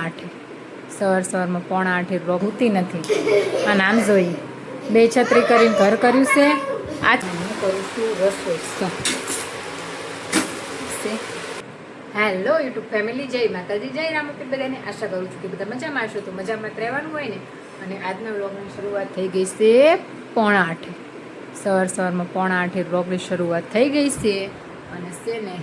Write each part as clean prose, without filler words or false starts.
8:30 સવારમાં 7:45 વ્લોગ હોતી નથી. આ નામ જોઈ 2 છત્રી કરીને ઘર કર્યું છે. આજ હું કરું છું રસોઈ. હેલો યુટ્યુબ ફેમિલી, જય માતાજી, જય રામપીર. બધાને આશા કરું છું કે બધા મજામાં હશો. તો મજામાં રહેવાનું હોય ને. અને આજના વ્લોગની શરૂઆત થઈ ગઈ છે 7:45 સવારમાં 7:45 વ્લોગની શરૂઆત થઈ ગઈ છે. અને છે ને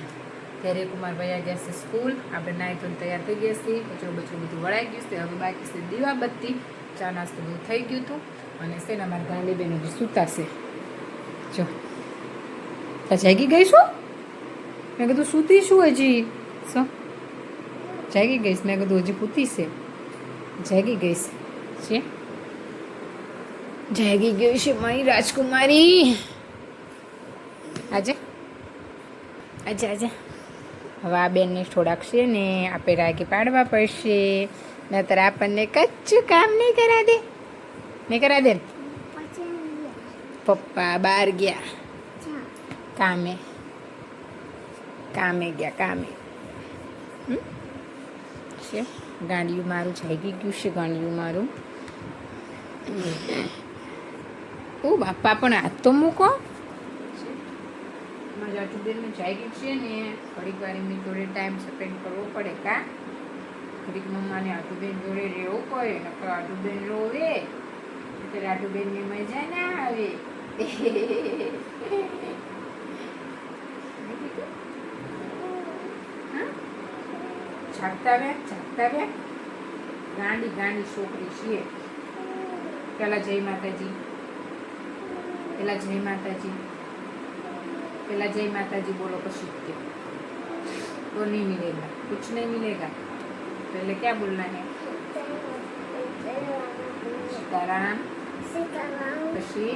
ત્યારે કુમાર ભૈયા ગયા છે સ્કૂલ. આપણે નાહી ધોઈને તૈયાર થઈ ગયા છીએ. કચરો બચરું બધું વળાઈ ગયું છે. હવે બાકી છે દીવાબત્તી, ચા નાસ્તો બધું થઈ ગયું હતું. અને છે ને અમારા ગાંડી બેન હજી સૂતા છે. જો જાગી ગઈ શું? મેં કીધું સૂતી શું હજી? શું જાગી ગઈશ? મેં કીધું હજી પૂતી છે. જાગી ગઈશ છે, જાગી ગઈ છે મારી રાજકુમારી. આજે આજે આજે હવે આ બેનને થોડાક છે ને આપણે રાગી પાડવા પડશે, નહીતર આપણને કચ્છું કામ નહીં કરા દે. નહીં કરા દે. પપ્પા બહાર ગયા કામે ગયા કામે. છે ગાંડિયું મારું જાગી ગયું છે. ગાંડિયું મારું. ઓ બાપા, પણ હાથ તો મૂકો. જાટુબેન જાગી છે ને, થોડીક વાર એમની જોડે ટાઈમ સ્પેન્ડ કરવો પડે. કા થોડીક મમ્માને આટુબેન જોડે રહેવું પડે. નકર આટુબેન રોવે એટલે આટુબેનની મજા ના આવે. જાગતા રહ્યા ગાંડી છોકરી છીએ. પેલા જય માતાજી, પેલા जय माताजी बोलो પછી के तो नहीं मिलेगा, कुछ नहीं मिलेगा. पहले क्या बोलना है? सीताराम. પછી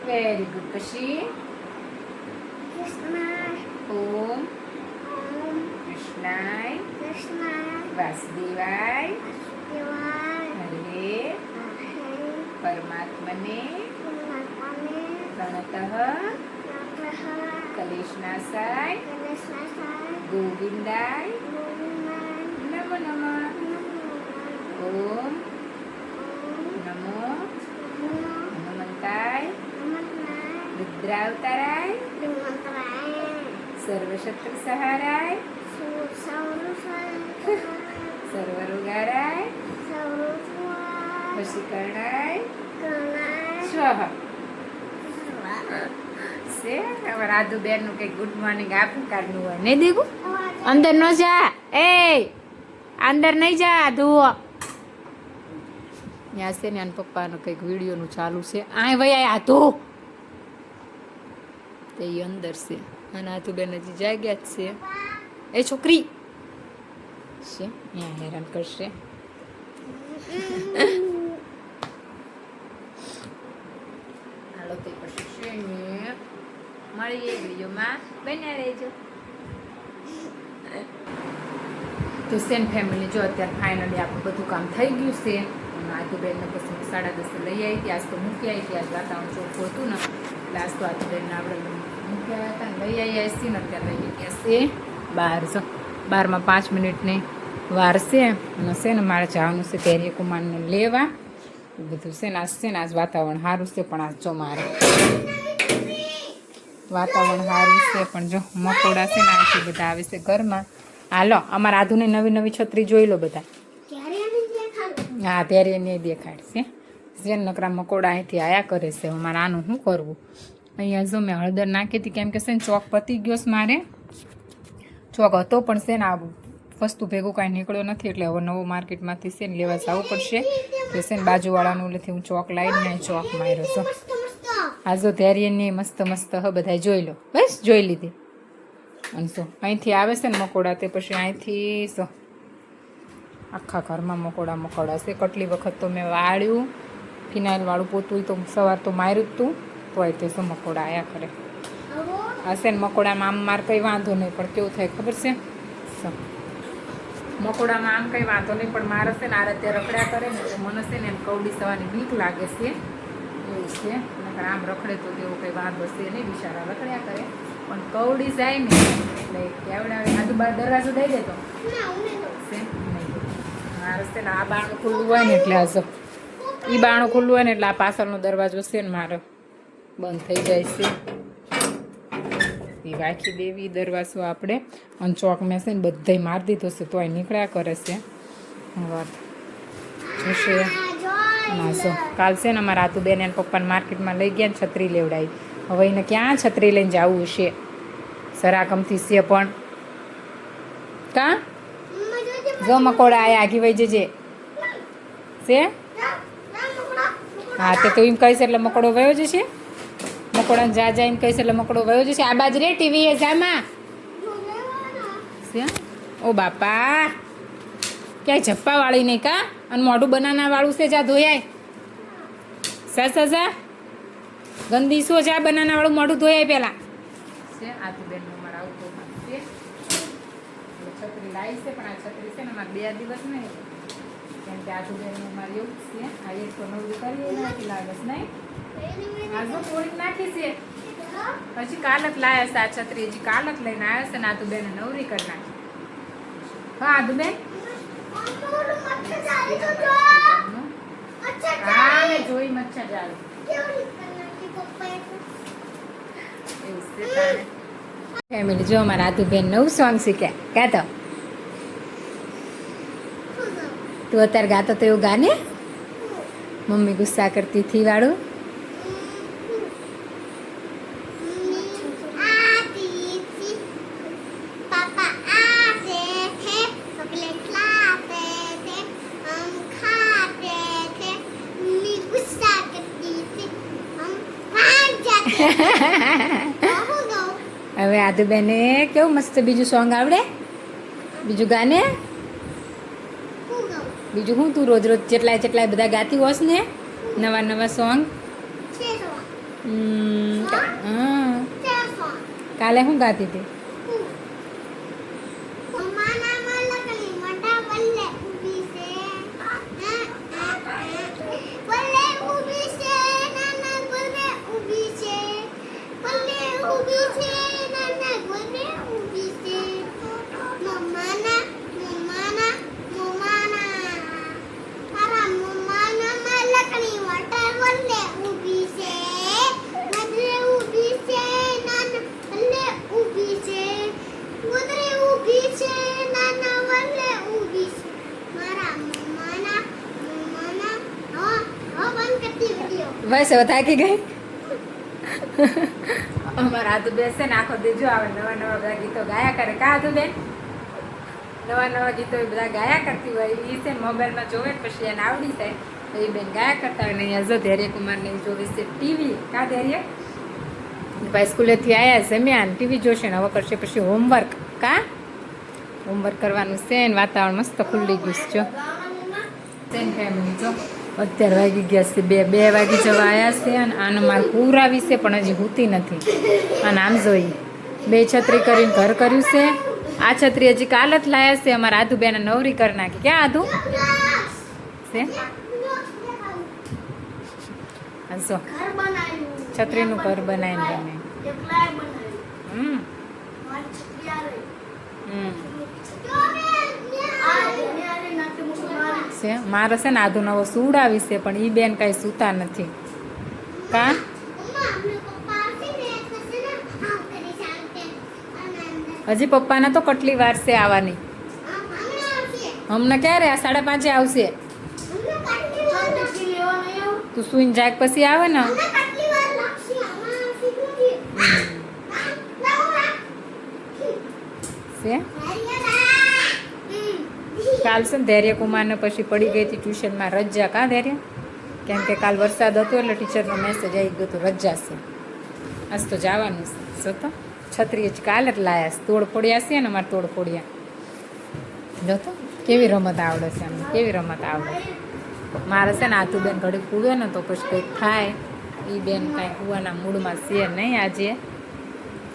वेरी गुड. પછી ओम कृष्णाय वासुदेवाय हरे परमात्मने प्रणतः कलेशनाशाय गोविंदाय नमो नमः. ओम नमो हनुमंताय रुद्रावताराय सर्वशत्रु सहाराय सर्वरोगाराय वशीकरणाय સ્વાહા. છે હવે રાધુબેન નું કઈ ગુડ મોર્નિંગ આ પ્રકારનું હોય નહીં. દેખું અંદર ન જા, એ અંદર નહીં જા. ધુઓ ત્યાં છે ને આના પપ્પાનું કંઈક વિડીયોનું ચાલુ છે. આ ભાઈ આ તો તે અંદર છે. અને આધુબેન હજી જાગ્યા જ છે. એ છોકરી છે ત્યાં હેરાન કરશે. હાલો તે પછી છે ને મળીએ વિડીયોમાં, બન્યા રહેજો. તો સેન ફેમિલી, જો અત્યારે ફાઇનલી આપણું બધું કામ થઈ ગયું છે. આધુબેનને પછી 10:30 લઈ આવી હતી. આજ તો મૂકી આવી હતી. આજ વાતાવરણ ચોખ્ખું હતું ને એટલે આજ તો આધુબેનને આપણે મૂકી આવ્યા હતા ને લઈ આવ્યા છીએ ને. અત્યારે લઈ ગયા છે બહાર. જો 12 5 મિનિટની વાર છે. અને છે ને મારે જવાનું છે ધૈર્ય કુમારને લેવા. એ બધું છે ને આજ વાતાવરણ સારું છે. પણ આજ જો મારે વાતાવરણ સારું છે પણ જો મકોડા છે ને અહીંથી બધા આવે છે ઘરમાં. હાલો અમારા આધુને નવી છત્રી જોઈ લો બધા. હા ત્યારે એને દેખાડશે. જે નકરા મકોડા અહીંથી આયા કરે છે. મારે આનું શું કરવું? અહીંયા જો મેં હળદર નાખી હતી કેમ કે છે ને ચોક પતી ગયો છે. મારે ચોક હતો પણ છે ને આ વસ્તુ ભેગું કાંઈ નીકળ્યો નથી એટલે હવે નવો માર્કેટમાંથી છે ને લેવા જવું પડશે. તો છે ને બાજુવાળાનું લેથી હું ચોક લાવીને ચોક માર્યો છું. આ જો ધૈર્યની મસ્ત હ બધા જોઈ લો. બસ જોઈ લીધી. અને શું અહીંથી આવે છે ને મકોડા, તે પછી અહીંથી શું આખા ઘરમાં મકોડા છે. કેટલી વખત તો મેં વાળ્યું, ફિનાઇલવાળું પોતું તો સવાર તો માર્યું જ તું, તો તે શું મકોડા આવ્યા કરે. હશે ને મકોડામાં આમ મારે કંઈ વાંધો નહીં, પણ કેવું થાય ખબર છે? મકોડામાં આમ કંઈ વાંધો નહીં, પણ મારે છે ને આ રીતે રખડ્યા કરે ને તો મને છે ને એમ કવડી સવાની બીક લાગે છે. એવું છે. નકર આમ રખડે તો તેવો કંઈ વાંધો છે નહીં, બિચારા રખડ્યા કરે. પણ કવડી જાય ને એટલે કેવડાવે આજુબાજુ દરવાજો દઈ દેતો આ રસ્તે ને આ બાણું ખુલ્લું હોય ને એટલે હજો એ બાણું ખુલ્લું હોય ને એટલે આ પાછળનો દરવાજો છે ને મારો બંધ થઈ જાય છે. એ રાખી દેવી દરવાજો આપણે અને ચોક મેં છે ને બધાય મારી દીધો છે તોય નીકળ્યા કરે છે. વાત જોશે ના જો કાલ છે ને અમારા આતુબેન એને પપ્પાને માર્કેટમાં લઈ ગયા ને છત્રી લેવડાવી. હવે એને ક્યાં છત્રી લઈને જવું છે સરાકમથી છે પણ કાં જો મકોડા આયા આગી વહી જજે છે. હા તે તો એમ કહીશ એટલે મકોડો વયો જશે. મકોડાને જા એમ કહીશ એટલે મકોડો વયો જશે. આ બાજુ રે ટીવી એ જામાં છે. ઓ બાપા ક્યાંય ઝપ્પાવાળી નહીં કા અને મોઢું બનાનાવાળું છે જા ધોયાય સા ગંદી શું જા બનાનાવાળું મોઢું ધોયાય પહેલાં છે. આતુબેનનું મારા આવતો છે છત્રી લાવી છે પણ આ છત્રી છે ને અમારે 2 દિવસ નહીં કેમ કે આતુબેનનું મારે એવું જ છે. આ એક તો નવરી કરીએ નથી લાગે છે નહીં આજુ થોડીક નાખી છે પછી કાલ જ લાવ્યા છે આ છત્રી હજી કાલ જ લઈને આવ્યા છે ને આતુબેન નવરી કરી નાખી. હા આતુબેન હા મેં જોઈ મચ્છર જાવે ફેમિલી જો અમારા આતુબેન નવું સોંગ શીખ્યા ગાતો તું અત્યારે ગાતો તો એવું ગાને મમ્મી ગુસ્સા કરતી થી વાળું હવે આદુબેને કેવું મસ્ત બીજું સોંગ આવડે બીજું ગાને બીજું હું તું રોજ રોજ જેટલાય બધા ગાતી હોસ ને નવા સોંગ. કાલે શું ગાતી હતી બસ હવે થાકી ગઈ. અમારા આતુબેન છે ને આખો દેજો આવે નવા બધા ગીતો ગાયા કરે કા આતુબેન નવા ગીતો બધા ગાયા કરતી હોય એ છે મોબાઈલમાં જોવે પછી એને આવડી જાય એ બેન ગાયા કરતા હોય ને અહીંયા જો ધૈર્ય કુમારને જોવે છે ટીવી કા ધૈર્ય ભાઈ સ્કૂલેથી આવ્યા જમ્યા ને ટીવી જોશે ને હવે કરશે પછી હોમવર્ક કા હોમવર્ક કરવાનું છે ને વાતાવરણ મસ્ત ખુલ્લી ગયું જો ફેમિલી જો અત્યારે વાગી ગયા છે 2 વાગી જવા આવ્યા છે અને આને મારે પૂરાવી છે પણ હજી હોતી નથી. અને આમ જોઈ 2 છત્રી કરીને ઘર કર્યું છે. આ છત્રી હજી કાલ જ લાયા છે અમારા આધુબેને નવરી કરી નાખી. ક્યાં આધુ છે જો છત્રીનું ઘર બનાવીને છે મારે છે ને આધુ નવો સુવડાવી છે પણ એ બેન કાંઈ સૂતા નથી કા હજી પપ્પાને તો કેટલી વાર છે આવવાની હમણાં ક્યારે 5:30 આવશે તું સુઈને જાગ પછી આવે ને છે કાલ છે ને ધૈર્ય કુમારને પછી પડી ગઈ હતી ટ્યુશનમાં રજા કા ધૈર્ય કેમ કે કાલ વરસાદ હતો એટલે ટીચરનો મેસેજ આવી ગયો હતો રજા છે આજ તો જવાનું છે જો તો છત્રી જ કાલ જ લાયા છે તોડફોડિયા છે ને અમારે તોડફોડિયા જો તો કેવી રમત આવડે છે એમ કેવી રમત આવડે મારે છે ને આતુબેન ઘડી કૂદે ને તો પછી કંઈક થાય એ બેન કાંઈ કૂવાના મૂડમાં છે નહીં આજે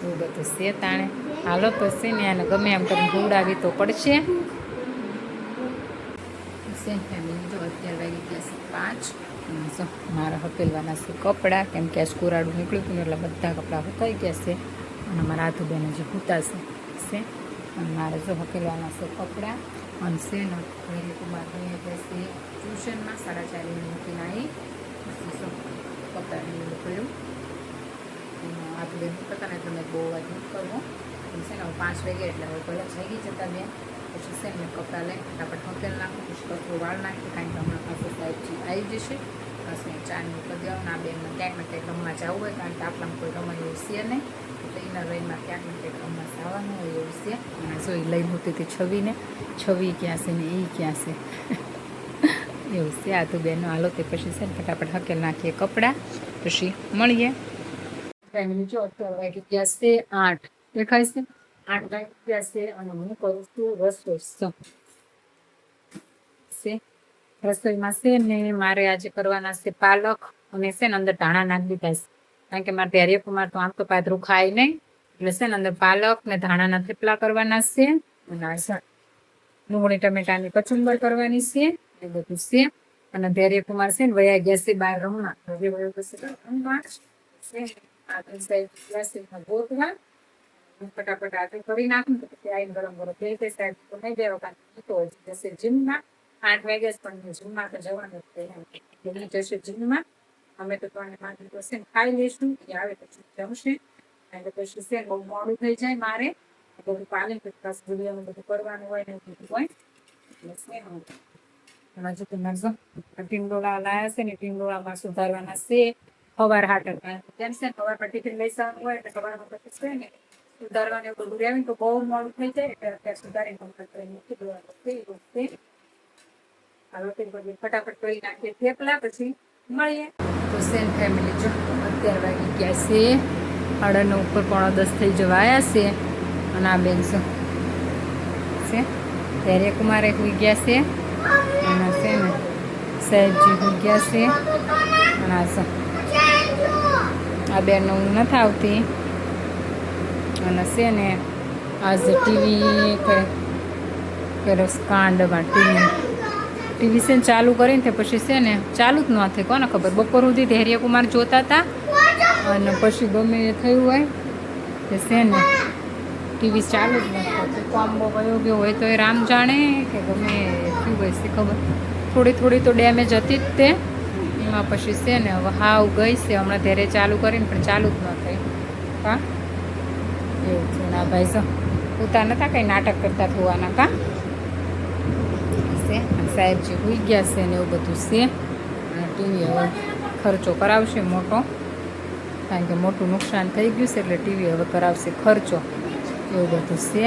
એવું બધું છે તાણે હાલો પછી ને એને ગમે એમ કરીને કૂવડાવી તો પડશે. ફેમિલી તો અત્યારે વાગી ગયા છે 5 જો મારા હકેલવાના છે કપડાં, કેમ કે આ સ્કુરાડું નીકળ્યું હતું ને એટલે બધા કપડાં હુકાઈ ગયા છે. અને મારા આધુબેન હજી હુતાશે છે. અને મારે જો હકેલવાના છે કપડાં. અને છે ને કુમાર ભાઈ જશે ટ્યુશનમાં 4:30 મૂકીને આવી. પછી કપડાં નીકળ્યું આધુબેન કરતા ને તમે બહુ અવાજ નથી કરવો. છે ને 5 વાગે એટલે હવે પહેલાં જાગી જતા બેન. પછી છે ને કપડાં લઈને ફટાફટ હકેલ નાખું, પછી કચરો વાળ નાખી, કારણ કે હમણાં પાસે સાહેબજી આવી જશે. પછી ચાની કરી દેવાનું. આ બેનમાં ક્યાંક ને ક્યાંક રમવા જવું હોય, કારણ કે આટલામાં કોઈ રમાય એવું છે નહીં, એટલે એના રહીમાં ક્યાંક ને ક્યાંક રમવા જવાનું હોય એવું છે. અને જો એ લઈને હોતી હતી છવીને, છવી ક્યાં છે ને એ ક્યાં છે એવું છે. આ તો બેનો હાલો તે પછી છે ને ફટાફટ હકેલ નાખીએ કપડાં, પછી મળીએ. ફેમિલી જો અત્યારે વાગી ગયા છે 8. દેખાય છે 8 વાગી ગયા છે. અને હું કરું છું રસોઈ. રસોઈમાં છે ને મારે આજે કરવાના છે પાલક, અને છે ને અંદર ધાણા નાખી દીધા છે, કારણ કે મારે ત્યારે કુમાર તો આમ તો પાદરું ખાય નહીં, એટલે છે ને અંદર પાલક ને ધાણાના થેપલા કરવાના છે. અને ડુંગળી ટમેટાની કચુંબર કરવાની છે, એ બધું છે. અને ધૈર્ય કુમાર છે ને વયા ગયા છે બહાર રમવા. ગોતવા ફટાફટ આગળ કરી નાખું, પછી આવીને ગરમ ગરમ થઈ જાય. સાહેબ તો નહીં દેવા, કારણ તો જશે જીમમાં. 8 વાગ્યા જ પણ જીમમાં તો જવાનું જશે જીમમાં. અમે તો 3 તો છે ને ખાઈ લઈશું, એ આવે પછી જમશે. એટલે પછી છે બહુ મોડું થઈ જાય મારે, બધું પાલન ખાસ બધું કરવાનું હોય ને બધું હોય. એટલે હજુ તમારે ટીંડોળા લાયા છે ને, ટીંડોળામાં સુધારવાના છે. સવાર હાટર કેમ છે ને સવારમાં ટિફિન લઈ જવાનું હોય, એટલે સવારમાં પછી છે ને સુધારવાનું બધું રહેવું તો બહુ મોડું થઈ જાય. એટલે અત્યારે સુધારીને ફટાફટ કરી નાખીએ થેપલા, પછી મળીએ. તો સેન ફેમિલી જો 11 વાગી ગયા છે. 9:30 ઉપર 9:10 થઈ જવા આવ્યા છે. અને આ બેન છે ત્યારે કુમારે હોઈ ગયા છે. અને છે ને સાહેબજી હોઈ ગયા છે. અને આ બેન હું નથી આવતી. અને છે ને આજે ટીવી કાંડમાં ટીવી છે ને ચાલુ કરીને તે પછી છે ને ચાલુ જ ન થાય, કોને ખબર. બપોર સુધી ધૈર્ય કુમાર જોતા હતા, અને પછી ગમે એ થયું હોય તે છે ને ટીવી ચાલુ જ ન થતું. કોમ્બો કયો ગયો હોય તો એ રામ જાણે, કે ગમે થયું હોય છે ખબર. થોડી તો ડેમેજ હતી જ તે, એમાં પછી છે ને હવે હાવ ગઈ છે. હમણાં ધૈર્ય ચાલુ કરીને પણ ચાલુ જ ન થઈ. હા એવું છે. ના ભાઈ જો ઉતા નતા કંઈ નાટક કરતા થવાના કા છે. સાહેબજી હોઈ ગયા છે ને એવું બધું છે. અને ટીવી હવે ખર્ચો કરાવશે મોટો, કારણ કે મોટું નુકસાન થઈ ગયું છે, એટલે ટીવી હવે કરાવશે ખર્ચો, એવું બધું છે.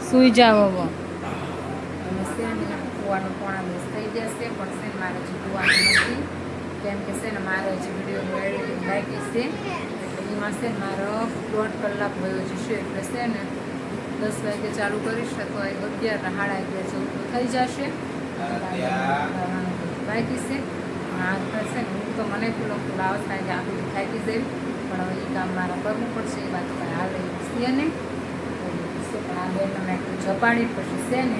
સુઈ જાવ હવે. અને છે ને કુવાનું 9:30 થઈ જશે, પણ છે ને મારે હજી કુવાનું નથી, કેમ કે છે ને મારે હજી વિડીયોનું એડિટિંગ બાકી છે. એટલે એમાં છે ને મારો 1.5 કલાક વયો જશે. એટલે છે ને 10 વાગે ચાલુ કરીશ તો 11 સાડા 11 જેવું તો થઈ જશે. બાકી છે આ છે ને હું તો મને ફૂલો ફૂલાવ થાય કે આ બધું થાકી જાય, પણ હવે એ કામ મારે કરવું પડશે. એ વાત કાંઈ હાલ એવું છે નહીં. પણ આ બેન મેં ઝપાડી પછી છે ને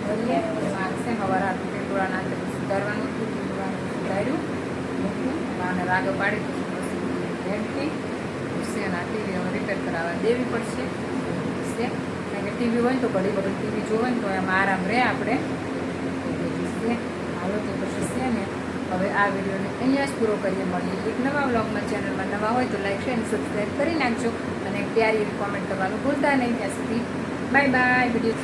કરીએ. મારે છે સવારે આટલું ટીંડોળા નાખે તો સુધારવાનું હતું, ટીંડોળાનું સુધાર્યું મૂક્યું, અને રાગો પાડી પછી ભેંટી છે. અને આ ટીવી હવે રિપેર કરાવવા દેવી પડશે છે, કારણ કે ટીવી હોય તો ઘડી વખત ટીવી જોવે ને તો એમાં આરામ રહે આપણે. હાલો તો પછી છે ને હવે આ વિડીયોને અહીંયા જ પૂરો કરીએ. મળીએ એક નવા વ્લોગમાં. ચેનલમાં નવા હોય તો લાઈક શેર અને સબસ્ક્રાઈબ કરી નાખજો, અને પ્યારી એવી કોમેન્ટ કરવાનું ભૂલતા નહીં. ત્યાં સુધી બાય બાય. વિડીયો